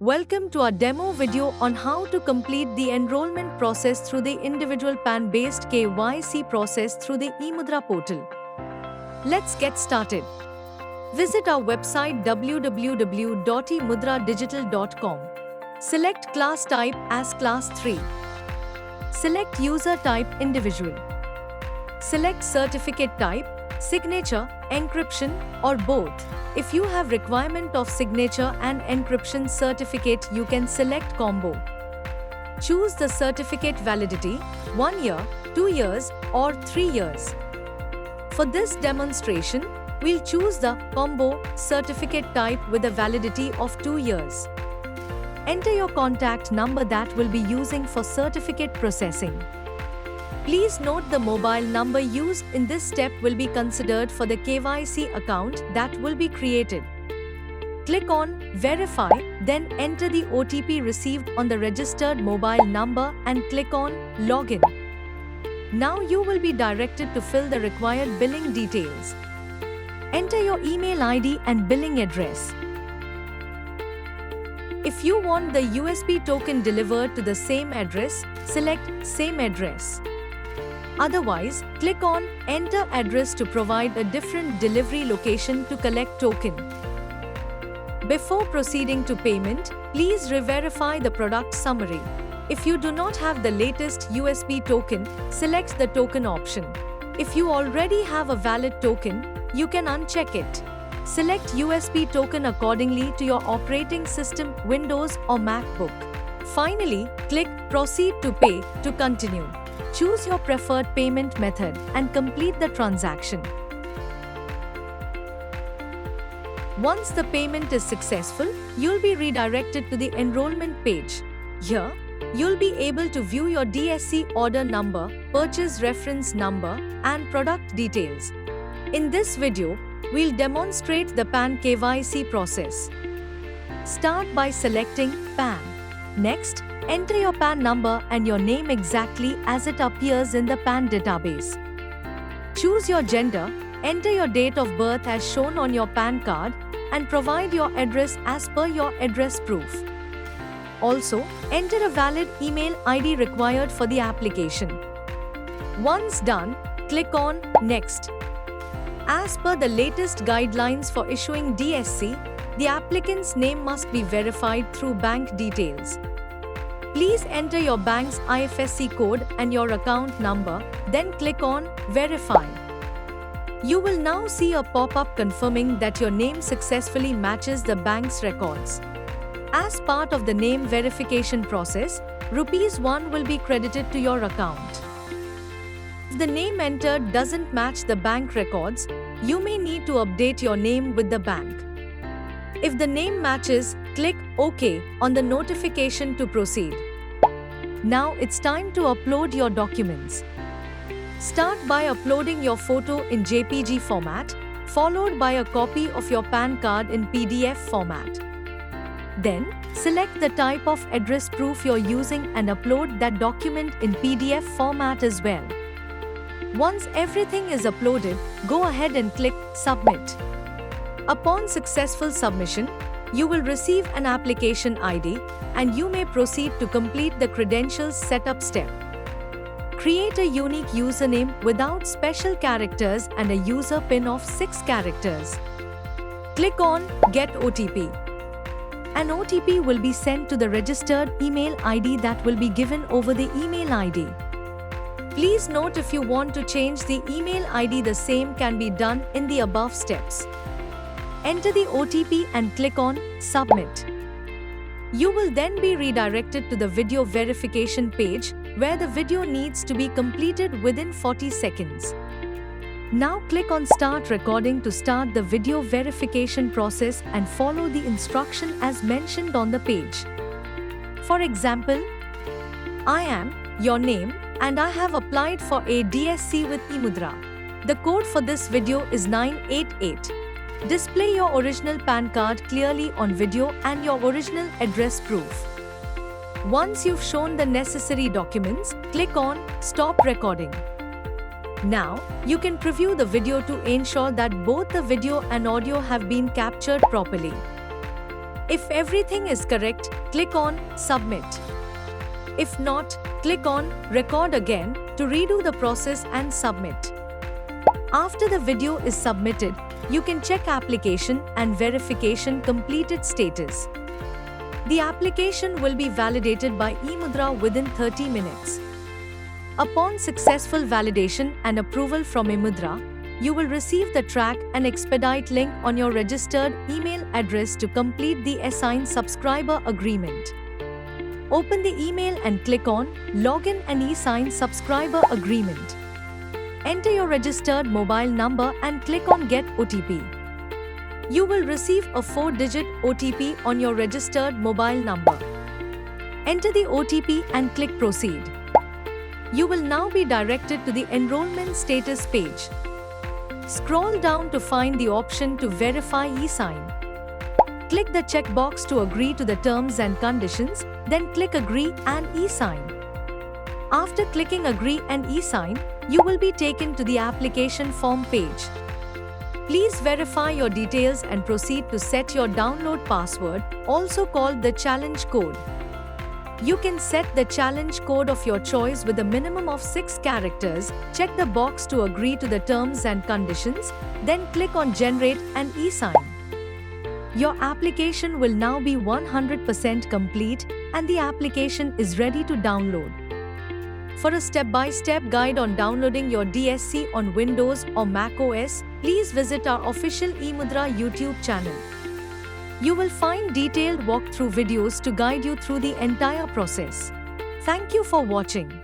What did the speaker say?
Welcome to our demo video on how to complete the enrollment process through the individual PAN-based KYC process through the eMudra portal. Let's get started. Visit our website www.emudra.digital.com. Select class type as class 3. Select user type individual. Select certificate type, signature, encryption, or both. If you have requirement of signature and encryption certificate, you can select combo. Choose the certificate validity, 1 year, 2 years, or 3 years. For this demonstration, we'll choose the combo certificate type with a validity of 2 years. Enter your contact number that will be using for certificate processing. Please note the mobile number used in this step will be considered for the KYC account that will be created. Click on Verify, then enter the OTP received on the registered mobile number and click on Login. Now you will be directed to fill the required billing details. Enter your email ID and billing address. If you want the USB token delivered to the same address, select Same Address. Otherwise, click on Enter Address to provide a different delivery location to collect token. Before proceeding to payment, please re-verify the product summary. If you do not have the latest USB token, select the token option. If you already have a valid token, you can uncheck it. Select USB token accordingly to your operating system, Windows or MacBook. Finally, click Proceed to Pay to continue. Choose your preferred payment method and complete the transaction. Once the payment is successful, you'll be redirected to the enrollment page. Here, you'll be able to view your DSC order number, purchase reference number, and product details. In this video, we'll demonstrate the PAN KYC process. Start by selecting PAN. Next, enter your PAN number and your name exactly as it appears in the PAN database. Choose your gender, enter your date of birth as shown on your PAN card, and provide your address as per your address proof. Also, enter a valid email ID required for the application. Once done, click on Next. As per the latest guidelines for issuing DSC, the applicant's name must be verified through bank details. Please enter your bank's IFSC code and your account number, then click on Verify. You will now see a pop-up confirming that your name successfully matches the bank's records. As part of the name verification process, ₹1 will be credited to your account. If the name entered doesn't match the bank records, you may need to update your name with the bank. If the name matches, click OK on the notification to proceed. Now it's time to upload your documents. Start by uploading your photo in JPG format, followed by a copy of your PAN card in PDF format. Then, select the type of address proof you're using and upload that document in PDF format as well. Once everything is uploaded, go ahead and click Submit. Upon successful submission, you will receive an application ID and you may proceed to complete the credentials setup step. Create a unique username without special characters and a user PIN of 6 characters. Click on Get OTP. An OTP will be sent to the registered email ID that will be given over the email ID. Please note if you want to change the email ID, the same can be done in the above steps. Enter the OTP and click on Submit. You will then be redirected to the video verification page where the video needs to be completed within 40 seconds. Now click on Start Recording to start the video verification process and follow the instruction as mentioned on the page. For example, I am your name and I have applied for a DSC with eMudra. The code for this video is 988. Display your original PAN card clearly on video and your original address proof. Once you've shown the necessary documents, click on Stop Recording. Now, you can preview the video to ensure that both the video and audio have been captured properly. If everything is correct, click on Submit. If not, click on Record again to redo the process and submit. After the video is submitted, you can check application and verification completed status. The application will be validated by eMudra within 30 minutes. Upon successful validation and approval from eMudra, you will receive the track and expedite link on your registered email address to complete the assigned subscriber agreement. Open the email and click on Login and e-sign subscriber agreement. Enter your registered mobile number and click on Get OTP. You will receive a 4-digit OTP on your registered mobile number. Enter the OTP and click Proceed. You will now be directed to the enrollment status page. Scroll down to find the option to verify e-sign. Click the checkbox to agree to the terms and conditions, then click Agree and e-sign. After clicking Agree and e-sign, you will be taken to the application form page. Please verify your details and proceed to set your download password, also called the challenge code. You can set the challenge code of your choice with a minimum of 6 characters. Check the box to agree to the terms and conditions, then click on Generate and e-sign. Your application will now be 100% complete and the application is ready to download. For a step-by-step guide on downloading your DSC on Windows or Mac OS, please visit our official eMudra YouTube channel. You will find detailed walkthrough videos to guide you through the entire process. Thank you for watching.